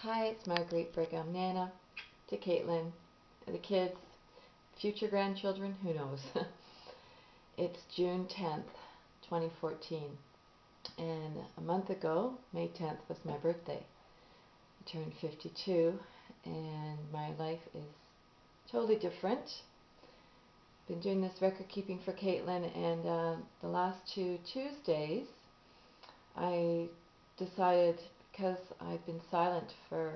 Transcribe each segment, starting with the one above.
Hi, it's Marguerite Brigham, Nana, to Kaitlyn, the kids, future grandchildren, who knows. It's June 10th, 2014, and a month ago, May 10th, was my birthday. I turned 52, and my life is totally different. Been doing this record keeping for Kaitlyn, and the last two Tuesdays, I decided, because I've been silent for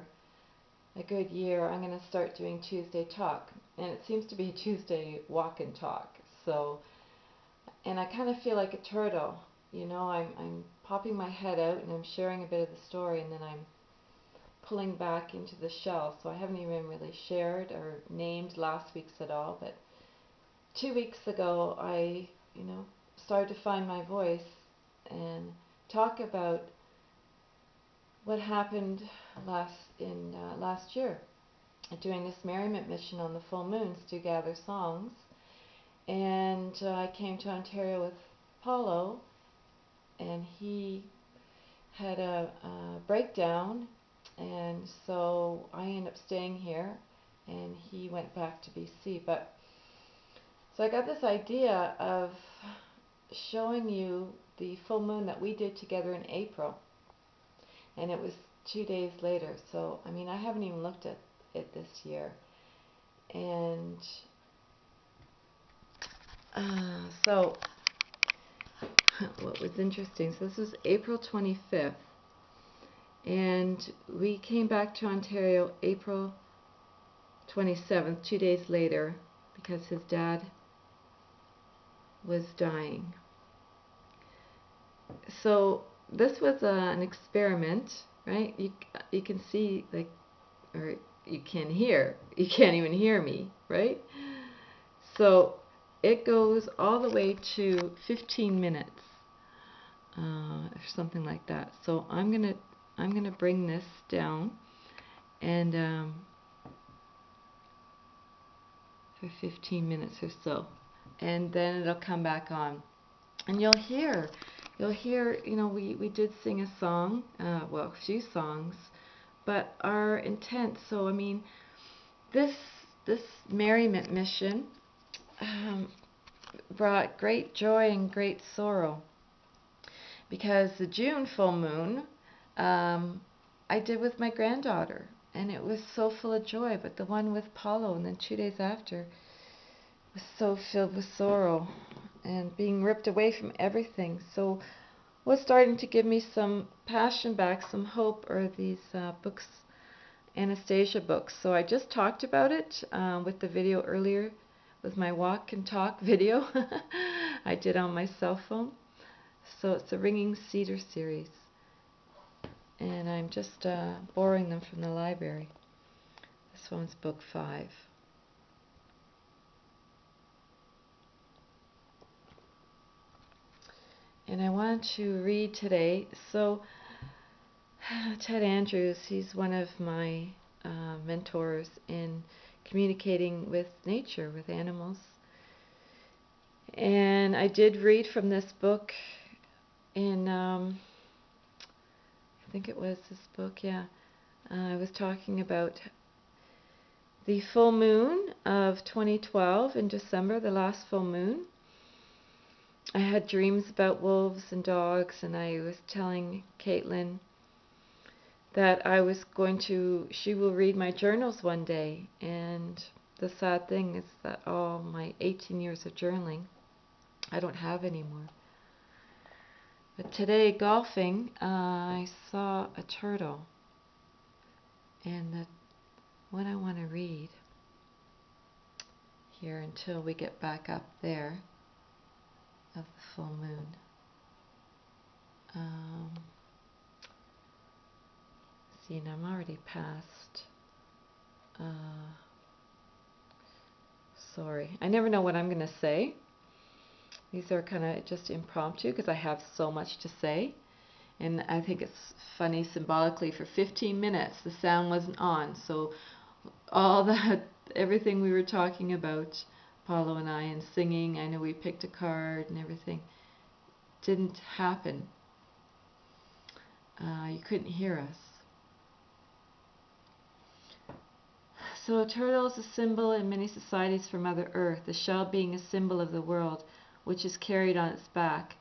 a good year, I'm going to start doing Tuesday talk, and it seems to be a Tuesday walk and talk. So, and I kind of feel like a turtle, I'm popping my head out and I'm sharing a bit of the story, and then I'm pulling back into the shell. So I haven't even really shared or named last week's at all, but 2 weeks ago I started to find my voice and talk about what happened last year, doing this merriment mission on the full moons to gather songs. And I came to Ontario with Paulo, and he had a breakdown, and so I ended up staying here, and he went back to BC. But so I got this idea of showing you the full moon that we did together in April, and it was 2 days later. So I mean, I haven't even looked at it this year. And so what was interesting, so this was April 25th, and we came back to Ontario April 27th, 2 days later, because his dad was dying. So this was an experiment, right? You can see, like, or you can hear. You can't even hear me, right? So it goes all the way to 15 minutes, or something like that. So I'm gonna bring this down, and for 15 minutes or so, and then it'll come back on, and you'll hear, we did sing a song, well, a few songs, but our intent. So I mean, this merriment mission brought great joy and great sorrow, because the June full moon I did with my granddaughter, and it was so full of joy, but the one with Paulo, and then 2 days after, was so filled with sorrow and being ripped away from everything. So what's starting to give me some passion back, some hope, are these books, Anastasia books. So I just talked about it with the video earlier, with my walk and talk video I did on my cell phone. So it's the Ringing Cedar series, and I'm just borrowing them from the library. This one's book 5. And I want to read today. So Ted Andrews, he's one of my mentors in communicating with nature, with animals. And I did read from this book in, I think it was this book, yeah. I was talking about the full moon of 2012 in December, the last full moon. I had dreams about wolves and dogs, and I was telling Kaitlyn that she will read my journals one day. And the sad thing is that all my 18 years of journaling, I don't have anymore. But today, golfing, I saw a turtle, and the one I want to read here until we get back up there of the full moon. See, and I'm already past. Sorry, I never know what I'm going to say. These are kind of just impromptu because I have so much to say. And I think it's funny, symbolically, for 15 minutes the sound wasn't on. So all that, everything we were talking about, Paulo and I, and singing, I know we picked a card and everything, didn't happen. You couldn't hear us. So a turtle is a symbol in many societies for Mother Earth, the shell being a symbol of the world, which is carried on its back.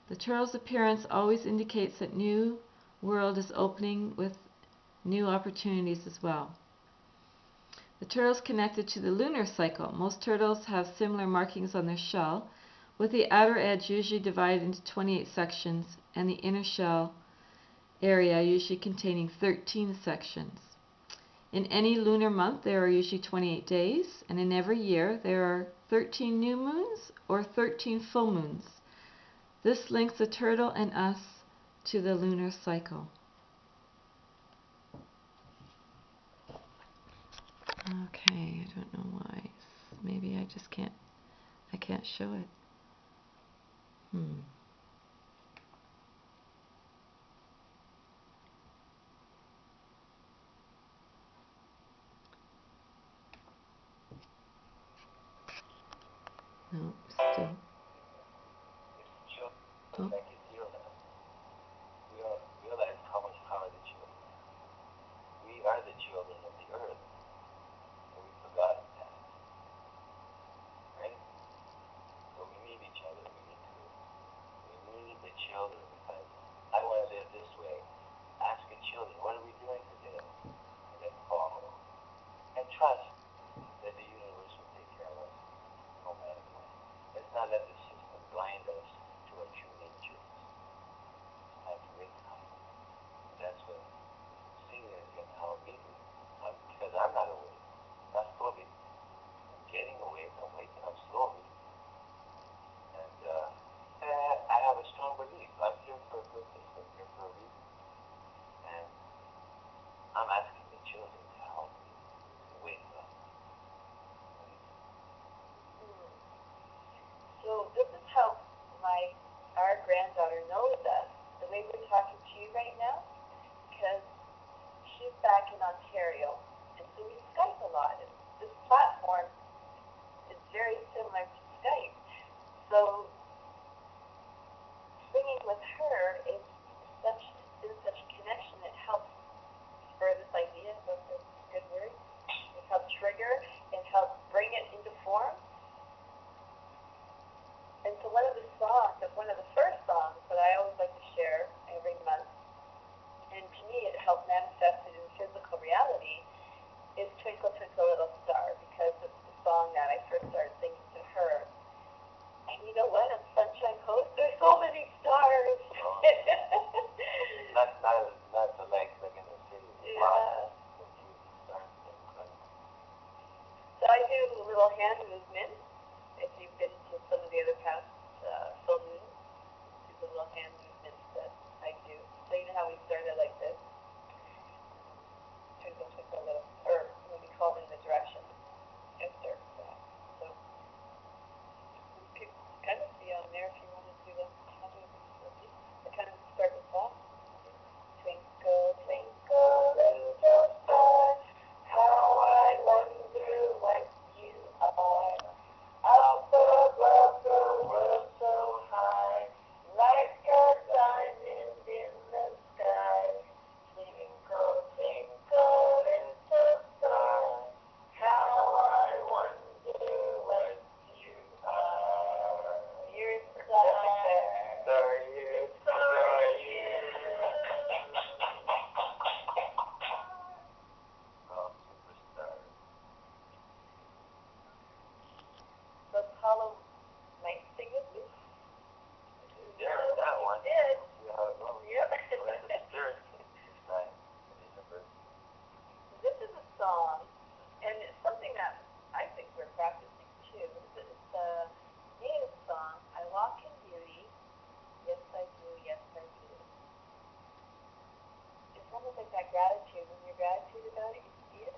The turtle's appearance always indicates that new world is opening with new opportunities as well. The turtle is connected to the lunar cycle. Most turtles have similar markings on their shell, with the outer edge usually divided into 28 sections and the inner shell area usually containing 13 sections. In any lunar month there are usually 28 days, and in every year there are 13 new moons or 13 full moons. This links the turtle and us to the lunar cycle. Okay, I don't know why. Maybe I just can't show it. No, still. Oh. Realize how much power the children. We are the children of the earth, and we've forgotten that, right? So we need each other. We need the children, because I want to live this way. Ask the children, what are we doing today? And then follow. And trust that the universe will take care of us no matter what. Let's not let the system blind us to our true natures. It's time to wake up. That's what singing is going to help me do. Because I'm not awake. Not fully. I'm getting awake. I'm waking up slowly. And I have a strong belief. I'm here for a purpose. I'm here for a reason. And I'm asking the children to help me wake up. So this is how our granddaughter knows us, the way we're talking to you right now, because she's back in Ontario, and so we Skype a lot. And this platform is very similar to Skype. So singing with her is such a connection. It helps spur this idea, so it's a good word. It helps trigger, it helps bring it into form. And so one of the first songs that I always like to share every month, and to me it helped manifest it in physical reality, is Twinkle Twinkle Little Star, because it's the song that I first started singing to her. And you know what? On Sunshine Coast, there's so many stars. Not the like in the city. Yeah. So I do little hand movements. If you've been to some of the other past full moons, these little hand movements that I do. So you know how we started like this? Twinkle, twinkle, little, or when we call them the directions. I start with that. So you could kind of see on there if you want to do the hand movements with you. I kind of start with that. Twinkle, twinkle, little star, how I wonder what you are. Up above the world so high, like a diamond in the sky. Twinkle, twinkle, little star, how I wonder what you are. You're a star, you're a star, you. Oh, superstar. So Apollo might sing with me. Yeah, that one. You did. See how it goes. Yep. Let the spirit this time. The universe. This is a song, and it's something that I think we're practicing too. It's a native song. I walk in beauty. Yes, I do. Yes, I do. It's almost like that gratitude. When you're gratitude about it, you see it.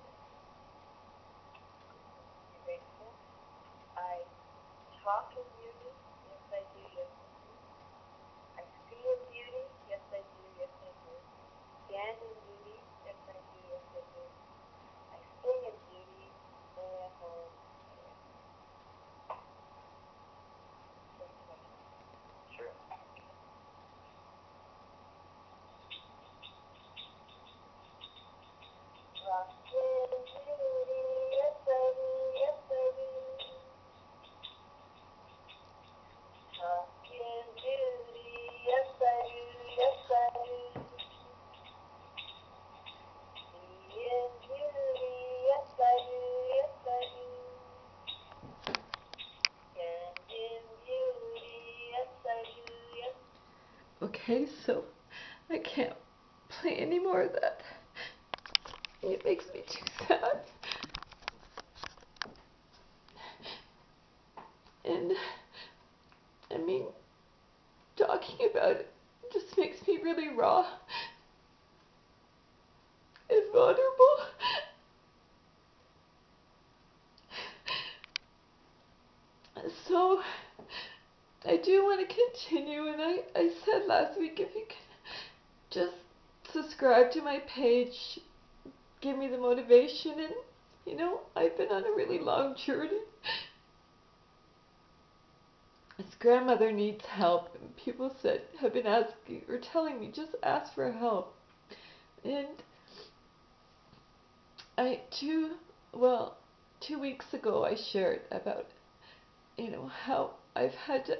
You're grateful. I talk in beauty. Yes, I do. Yes, I do. I feel beauty. Yes, I do. Yes, I do. Stand in beauty. Yes, I do. Yes, I do. I sing in beauty. Stay at home. Sure. Rock in beauty. It makes me too sad. And, I mean, talking about it just makes me really raw and vulnerable. So, I do want to continue, and I said last week if you can just subscribe to my page, give me the motivation, and, I've been on a really long journey. His grandmother needs help, and people have been asking or telling me just ask for help. And well, 2 weeks ago I shared about, how I've had to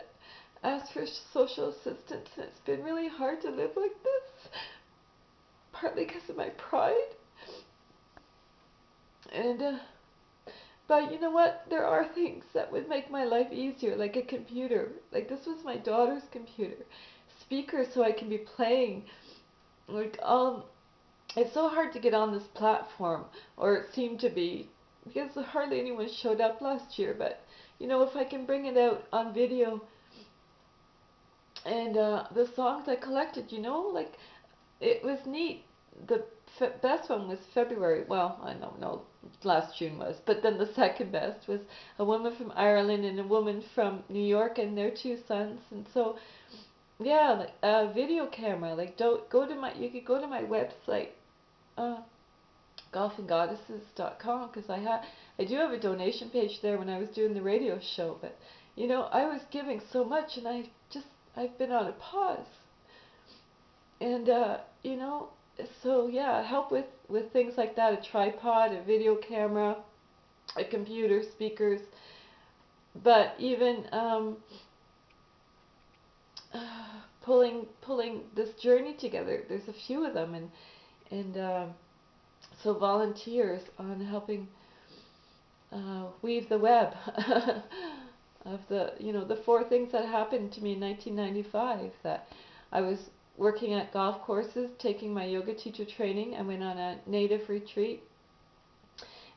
ask for social assistance, and it's been really hard to live like this, partly because of my pride. And, but you know what? There are things that would make my life easier, like a computer. Like this was my daughter's computer. Speakers so I can be playing. Like, it's so hard to get on this platform, or it seemed to be, because hardly anyone showed up last year. But, if I can bring it out on video, and the songs I collected, like, it was neat. The best one was February. Well, I don't know, last June was. But then the second best was a woman from Ireland and a woman from New York and their 2 sons. And so, yeah, like a video camera. Like, you could go to my website, uh, golfandgoddesses.com, because I do have a donation page there when I was doing the radio show. But, I was giving so much, and I've been on a pause. And, so yeah, help with things like that, a tripod, a video camera, a computer, speakers, but even pulling this journey together. There's a few of them, and so volunteers on helping weave the web of the 4 things that happened to me in 1995. That I was working at golf courses, taking my yoga teacher training. I went on a native retreat,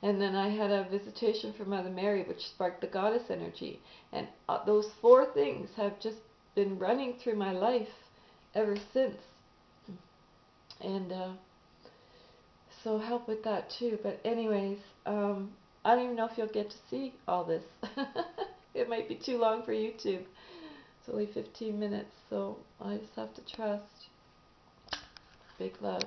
and then I had a visitation from Mother Mary, which sparked the goddess energy. And those 4 things have just been running through my life ever since. And so help with that too. But anyways, I don't even know if you'll get to see all this. It might be too long for YouTube. It's only 15 minutes, so I just have to trust. Big love.